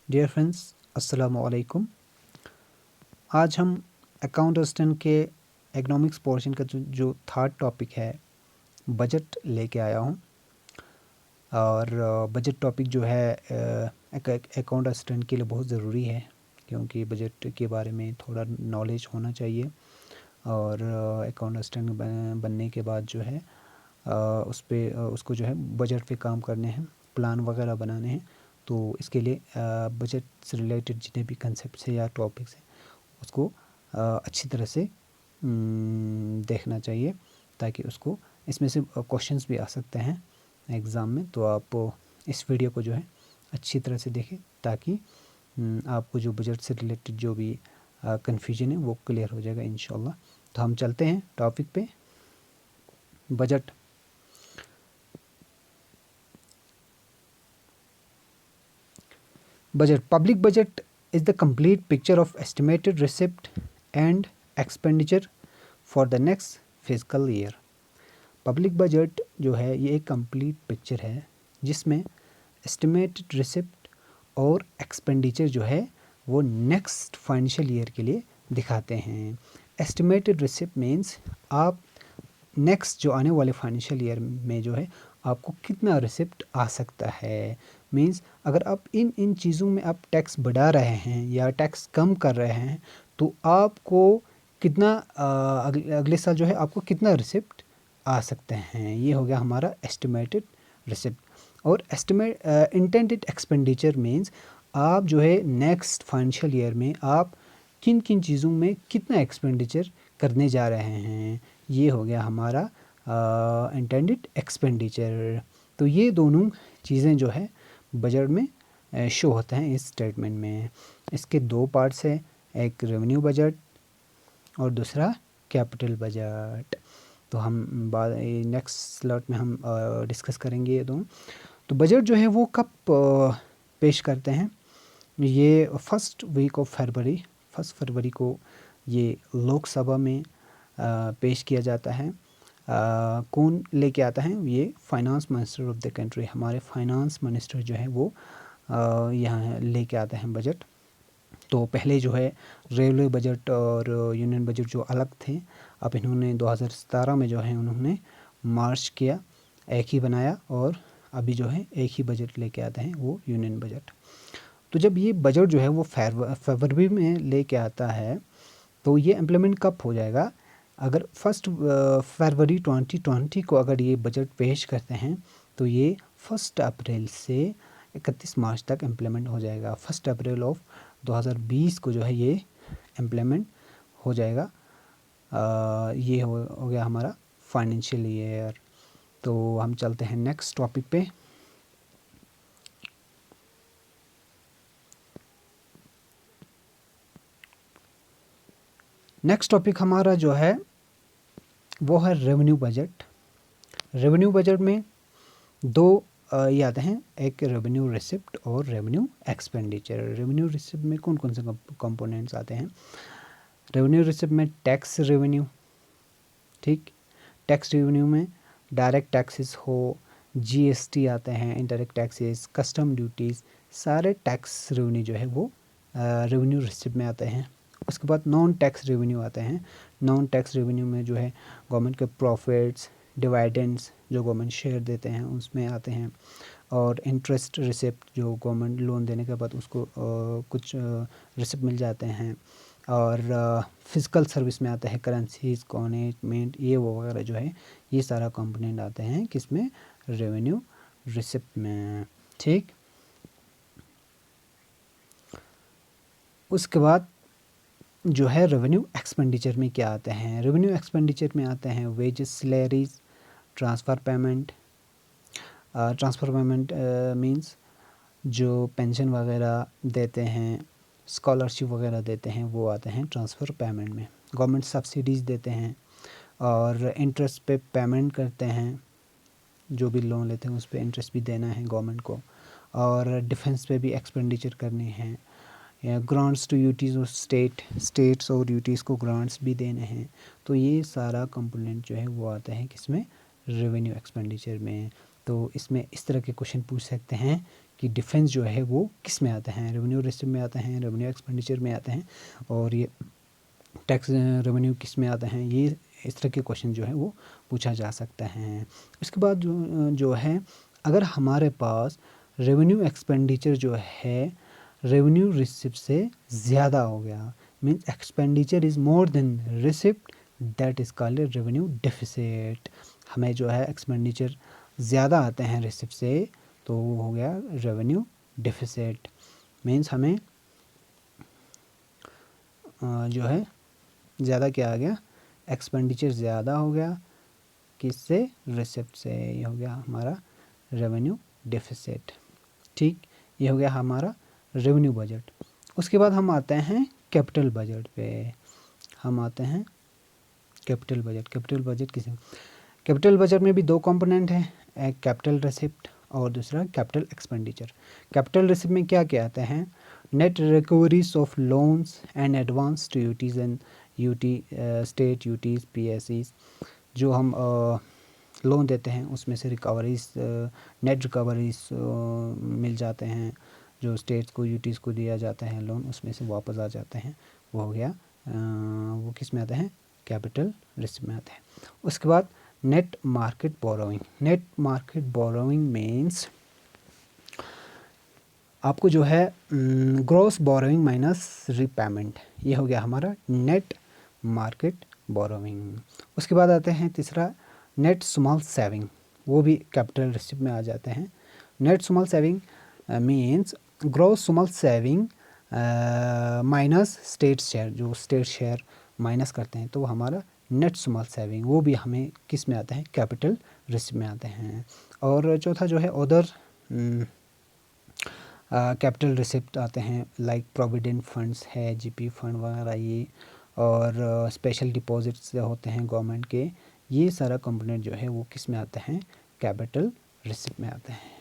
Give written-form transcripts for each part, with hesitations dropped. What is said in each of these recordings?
Dear friends, अस्सलाम वालेकुम। आज हम अकाउंट असिस्टेंट के इकोनॉमिक्स पोर्शन का जो थर्ड टॉपिक है, बजट लेके आया हूँ। और बजट टॉपिक जो है अकाउंट असिस्टेंट के लिए बहुत ज़रूरी है, क्योंकि बजट के बारे में थोड़ा नॉलेज होना चाहिए। और अकाउंट असिस्टेंट बनने के बाद जो है उसको जो है बजट पे काम करने हैं, प्लान वगैरह बनाने हैं। तो इसके लिए बजट से रिलेटेड जितने भी कंसेप्ट है या टॉपिक्स हैं उसको अच्छी तरह से देखना चाहिए, ताकि उसको इसमें से क्वेश्चंस भी आ सकते हैं एग्ज़ाम में। तो आप इस वीडियो को जो है अच्छी तरह से देखें, ताकि आपको जो बजट से रिलेटेड जो भी कन्फ्यूजन है वो क्लियर हो जाएगा इंशाल्लाह। तो हम चलते हैं टॉपिक पे, budget. Budget. Public budget is the complete picture of estimated receipt and expenditure for the next fiscal year. Public budget जो है ये एक कंप्लीट पिक्चर है, जिसमें एस्टिमेटेड रिसिप्ट और एक्सपेंडिचर जो है वो नेक्स्ट फाइनेंशियल ईयर के लिए दिखाते हैं। एस्टिमेटेड रिसिप्ट मीन्स आप नेक्स्ट जो आने वाले फाइनेंशियल ईयर में जो है आपको कितना रिसिप्ट आ सकता है। मीन्स अगर आप इन चीज़ों में आप टैक्स बढ़ा रहे हैं या टैक्स कम कर रहे हैं, तो आपको कितना अगले साल जो है आपको कितना रिसिप्ट आ सकते हैं। ये हो गया हमारा एस्टिमेटेड रिसिप्ट। और इंटेंडेड एक्सपेंडिचर मीन्स आप जो है नेक्स्ट फाइनेंशियल ईयर में आप किन किन चीज़ों में कितना एक्सपेंडिचर करने जा रहे हैं। ये हो गया हमारा इंटेंडेड एक्सपेंडिचर। तो ये दोनों चीज़ें जो है बजट में शो होते हैं इस स्टेटमेंट में। इसके दो पार्ट्स हैं, एक रेवेन्यू बजट और दूसरा कैपिटल बजट। तो हम बाद नेक्स्ट स्लॉट में हम डिस्कस करेंगे ये दोनों। तो बजट जो है वो कब पेश करते हैं, ये फर्स्ट फरवरी को ये लोकसभा में पेश किया जाता है। कौन लेके आता है, ये finance minister of the country, हमारे फाइनेंस मिनिस्टर जो है वो यहाँ लेके आते हैं बजट। तो पहले जो है रेलवे बजट और यूनियन बजट जो अलग थे, अब इन्होंने 2017 में जो है उन्होंने मार्च किया, एक ही बनाया, और अभी जो है एक ही बजट लेके आते हैं, वो यूनियन बजट। तो जब ये बजट जो है वो फरवरी में लेके आता है, तो ये इम्प्लीमेंट कब हो जाएगा। अगर फर्स्ट फरवरी 2020 को अगर ये बजट पेश करते हैं, तो ये 1 अप्रैल से 31 मार्च तक इम्प्लीमेंट हो जाएगा। 1 अप्रैल ऑफ 2020 को जो है ये इम्प्लीमेंट हो जाएगा। ये हो गया हमारा फाइनेंशियल ईयर। तो हम चलते हैं नेक्स्ट टॉपिक पे। नेक्स्ट टॉपिक हमारा जो है वो है रेवेन्यू बजट। रेवेन्यू बजट में दो ये आते हैं, एक रेवेन्यू रिसिप्ट और रेवेन्यू एक्सपेंडिचर। रेवेन्यू रिसिप्ट में कौन कौन से कंपोनेंट्स आते हैं। रेवेन्यू रिसिप्ट में टैक्स रेवेन्यू, ठीक, टैक्स रेवेन्यू में डायरेक्ट टैक्सेस हो, जीएसटी आते हैं, इनडायरेक्ट टैक्सेस, कस्टम ड्यूटीज़, सारे टैक्स रेवेन्यू जो है वो रेवेन्यू रिसिप्ट में आते हैं। उसके बाद नॉन टैक्स रेवेन्यू आते हैं। नॉन टैक्स रेवेन्यू में जो है गवर्नमेंट के प्रॉफिट्स, डिविडेंड्स जो गवर्नमेंट शेयर देते हैं उसमें आते हैं, और इंटरेस्ट रिसिप्ट जो गवर्नमेंट लोन देने के बाद उसको कुछ रिसिप्ट मिल जाते हैं। और फिजिकल सर्विस में आता है करेंसीज, कॉइनेज, मिंट, ये वो वगैरह जो है ये सारा कंपोनेंट आते हैं किसमें, रेवेन्यू रिसिप्ट में, ठीक। उसके बाद जो है रेवेन्यू एक्सपेंडिचर में क्या आते हैं। रेवेन्यू एक्सपेंडिचर में आते हैं wages, salaries, transfer payment. Transfer payment means जो पेंशन वगैरह देते हैं, स्कॉलरशिप वगैरह देते हैं, वो आते हैं ट्रांसफ़र पेमेंट में। गवर्नमेंट सब्सिडीज़ देते हैं और इंटरेस्ट पे पेमेंट करते हैं, जो भी लोन लेते हैं उस पर इंटरेस्ट भी देना है गवर्नमेंट को। और डिफेंस पे भी एक्सपेंडिचर करने हैं, या ग्रांट्स टू यूटीज़ और स्टेट्स और यूटीज़ को ग्रांट्स भी देने हैं। तो ये सारा कंपोनेंट जो है वो आता है किसमें, रेवेन्यू एक्सपेंडिचर में। तो इसमें इस तरह के क्वेश्चन पूछ सकते हैं कि डिफेंस जो है वो किस में आते हैं, रेवेन्यू रिसिप्ट में आते हैं, रेवेन्यू एक्सपेंडिचर में आते हैं, और ये टैक्स रेवेन्यू किस में आते हैं, ये इस तरह के क्वेश्चन जो है वो पूछा जा सकता है। उसके बाद जो है अगर हमारे पास रेवेन्यू एक्सपेंडिचर जो है रेवेन्यू रिसिप्ट से ज़्यादा हो गया, means expenditure is more than receipt, that is called revenue deficit. हमें जो है एक्सपेंडिचर ज़्यादा आते हैं रिसिप्ट से, तो वो हो गया रेवेन्यू डेफिसिट। मीन्स हमें जो है ज़्यादा क्या आ गया, एक्सपेंडिचर ज़्यादा हो गया, किससे, रिसिप्ट से। ये हो गया हमारा रेवेन्यू डेफिसिट। ठीक, ये हो गया हमारा रेवेन्यू बजट। उसके बाद हम आते हैं कैपिटल बजट पे। हम आते हैं कैपिटल बजट। कैपिटल बजट किसे, कैपिटल बजट में भी दो कंपोनेंट हैं, एक कैपिटल रिसिप्ट और दूसरा कैपिटल एक्सपेंडिचर। कैपिटल रिसिप्ट में क्या क्या आते हैं, net recoveries of loans and advance to UTs and UT state UTs PSEs, जो हम लोन देते हैं उसमें से रिकवरीज, नेट रिकवरीज मिल जाते हैं, जो स्टेट्स को यूटीज़ को दिया जाता है लोन, उसमें से वापस आ जाते हैं, वो हो गया वो किस में आते हैं, कैपिटल रिसिप्ट में आते हैं। उसके बाद net market borrowing. Net market borrowing means आपको जो है ग्रॉस बोरोइंग माइनस रिपेमेंट, ये हो गया हमारा नेट मार्केट बोरोइंग। उसके बाद आते हैं तीसरा नेट स्मॉल सेविंग, वो भी कैपिटल रिसिप्ट में आ जाते हैं। Net small saving means gross small saving minus state share, जो स्टेट शेयर माइनस करते हैं तो वो हमारा नेट स्मॉल सेविंग, वो भी हमें किस में आते हैं, कैपिटल रिसिप्ट में आते हैं। और चौथा जो है अदर कैपिटल रिसिप्ट आते हैं, लाइक प्रोविडेंट फंड्स है, जीपी फंड वगैरह ये, और स्पेशल डिपॉजिट्स होते हैं गवर्नमेंट के, ये सारा कंपोनेंट जो है वो किस में आते हैं, कैपिटल रिसिप्ट में आते हैं।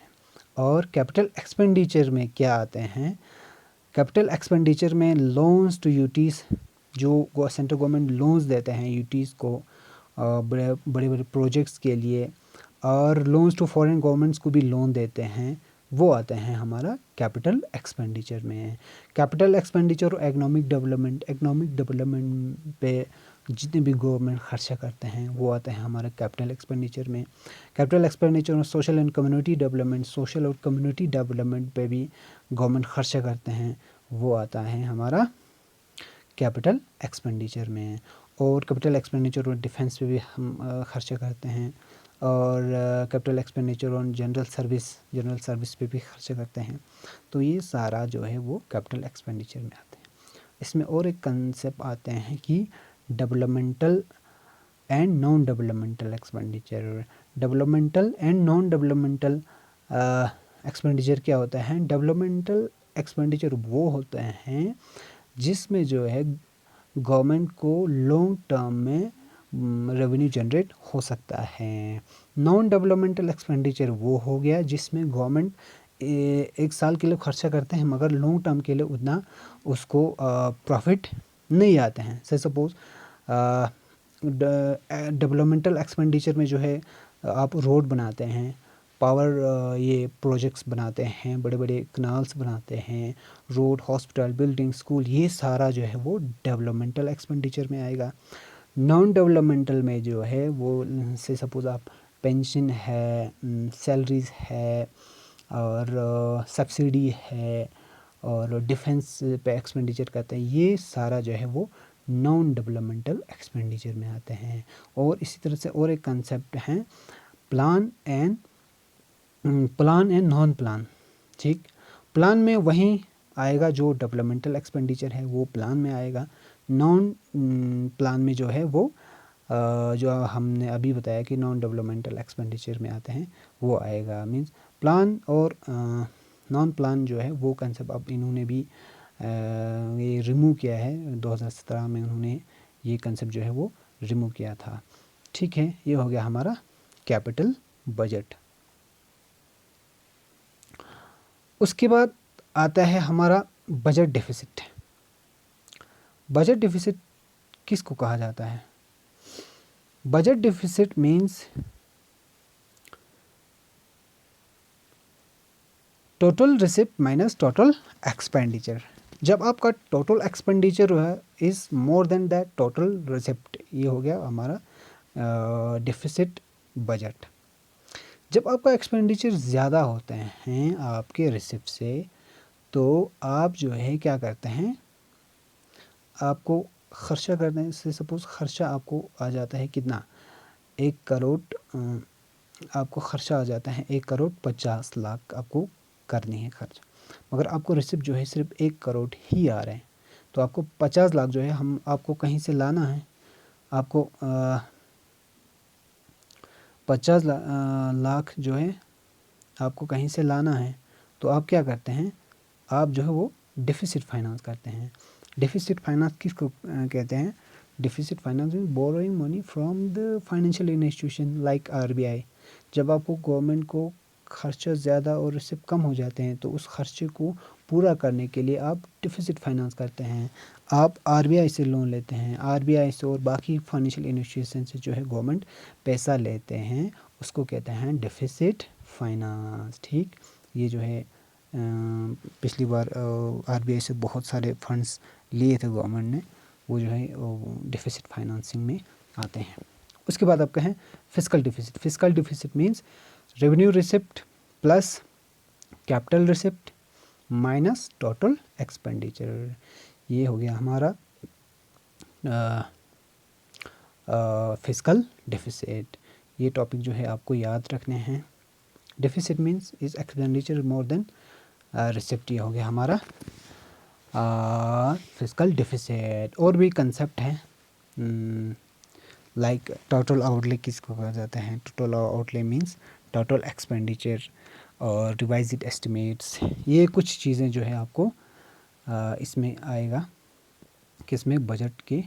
और कैपिटल एक्सपेंडिचर में क्या आते हैं, कैपिटल एक्सपेंडिचर में लोन्स टू यूटीज़, जो सेंट्रल गवर्नमेंट लोन्स देते हैं यूटीज़ को बड़े बड़े प्रोजेक्ट्स के लिए, और लोन्स टू फॉरेन गवर्नमेंट्स को भी लोन देते हैं, वो आते हैं हमारा कैपिटल एक्सपेंडिचर में। कैपिटल एक्सपेंडिचर और इकोनॉमिक डेवलपमेंट पे जितने भी गवर्नमेंट खर्चा करते हैं वो आते हैं हमारे कैपिटल एक्सपेंडिचर में। कैपिटल एक्सपेंडिचर और social and community development, social और कम्युनिटी डेवलपमेंट पे भी गवर्नमेंट खर्चा करते हैं, वो आता है हमारा कैपिटल एक्सपेंडिचर में। और कैपिटल एक्सपेंडिचर और डिफेंस पे भी हम खर्चा करते हैं, और capital expenditure on general service पे भी खर्चा करते हैं। तो ये सारा जो है वो कैपिटल एक्सपेंडिचर में आते हैं। इसमें और एक कंसेप्ट आते हैं कि developmental and non developmental expenditure. Developmental and non developmental expenditure क्या होता है, डेवलपमेंटल एक्सपेंडिचर वो होते हैं जिसमें जो है गवर्नमेंट को लॉन्ग टर्म में रेवेन्यू जनरेट हो सकता है। नॉन डेवलपमेंटल एक्सपेंडिचर वो हो गया जिसमें गवर्नमेंट एक साल के लिए खर्चा करते हैं मगर लॉन्ग टर्म के लिए उतना उसको प्रॉफिट नहीं आते हैं। से सपोज डेवलपमेंटल एक्सपेंडिचर में जो है आप रोड बनाते हैं, पावर ये प्रोजेक्ट्स बनाते हैं, बड़े बड़े कनाल्स बनाते हैं, रोड, हॉस्पिटल, बिल्डिंग, स्कूल, ये सारा जो है वो डेवलपमेंटल एक्सपेंडिचर में आएगा। नॉन डेवलपमेंटल में जो है वो से सपोज़ आप पेंशन है, सैलरीज है, और सब्सिडी है, और डिफेंस पे एक्सपेंडिचर करते हैं, ये सारा जो है वो नॉन डेवलपमेंटल एक्सपेंडिचर में आते हैं। और इसी तरह से और एक कंसेप्ट है प्लान एंड नॉन प्लान। ठीक, प्लान में वहीं आएगा जो डेवलपमेंटल एक्सपेंडिचर है वो प्लान में आएगा, नॉन प्लान में जो है वो जो हमने अभी बताया कि नॉन डेवलपमेंटल एक्सपेंडिचर में आते हैं वो आएगा। मींस प्लान और नॉन प्लान जो है वो कंसेप्ट अब इन्होंने भी ये रिमूव किया है, 2017 में उन्होंने ये कंसेप्ट जो है वो रिमूव किया था। ठीक है, ये हो गया हमारा कैपिटल बजट। उसके बाद आता है हमारा बजट डेफिसिट। बजट डेफिसिट किसको कहा जाता है, budget deficit means total receipt minus total expenditure. जब आपका टोटल एक्सपेंडिचर है is more than that total receipt, ये हो गया हमारा डिफिसिट बजट। जब आपका एक्सपेंडिचर ज़्यादा होते हैं आपके रिसिप्ट से, तो आप जो है क्या करते हैं, आपको खर्चा करने से, सपोज़ खर्चा आपको आ जाता है कितना, 1 करोड़, आपको खर्चा आ जाता है 1,50,00,000 आपको करनी है खर्च, मगर आपको रिसिप्ट जो है सिर्फ 1 करोड़ ही आ रहे हैं, तो आपको 50 लाख जो है हम आपको कहीं से लाना है, आपको 50 लाख जो है आपको कहीं से लाना है, तो आप क्या करते हैं, आप जो है वो डिफिसिट फाइनेंस करते हैं। डिफिसिट फाइनेंस किसको कहते हैं, डिफिसिट फाइनेंस में borrowing money from the financial institution like RBI. जब आपको गवर्नमेंट को खर्चा ज़्यादा और रिसिप्ट कम हो जाते हैं, तो उस खर्चे को पूरा करने के लिए आप डिफिसिट फाइनेंस करते हैं। आप आरबीआई से लोन लेते हैं, आरबीआई से और बाकी फाइनेंशियल इंस्टीट्यूशन से जो है गवर्नमेंट पैसा लेते हैं, उसको कहते हैं डिफिसिट फाइनेंस। ठीक, ये जो है पिछली बार आरबीआई से बहुत सारे फंड्स लिए थे गवर्नमेंट ने, वो जो है डिफिसिट फाइनेंसिंग में आते हैं। उसके बाद आपका है fiscal deficit. Fiscal deficit means revenue receipt plus capital receipt minus total expenditure. ये हो गया हमारा फिस्कल डिफिसिट। ये टॉपिक जो है आपको याद रखने हैं। Deficit means is expenditure more than receipt, ये हो गया हमारा फिस्कल डिफिसिट। और भी कंसेप्ट हैं लाइक टोटल आउटले किसको कहा जाता है, total outlay means total expenditure और रिवाइज्ड एस्टिमेट्स। ये कुछ चीज़ें जो है आपको इसमें आएगा, किसमें, बजट के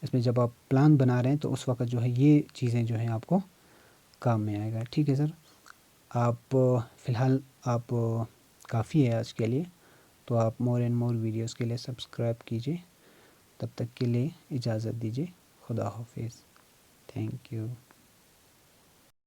इसमें जब आप प्लान बना रहे हैं तो उस वक्त जो है ये चीज़ें जो हैं आपको काम में आएगा। ठीक है सर, आप फ़िलहाल आप काफ़ी है आज के लिए, तो आप मोर एंड मोर वीडियोस के लिए सब्सक्राइब कीजिए। तब तक के लिए इजाज़त दीजिए। खुदा हाफिज़। Thank you.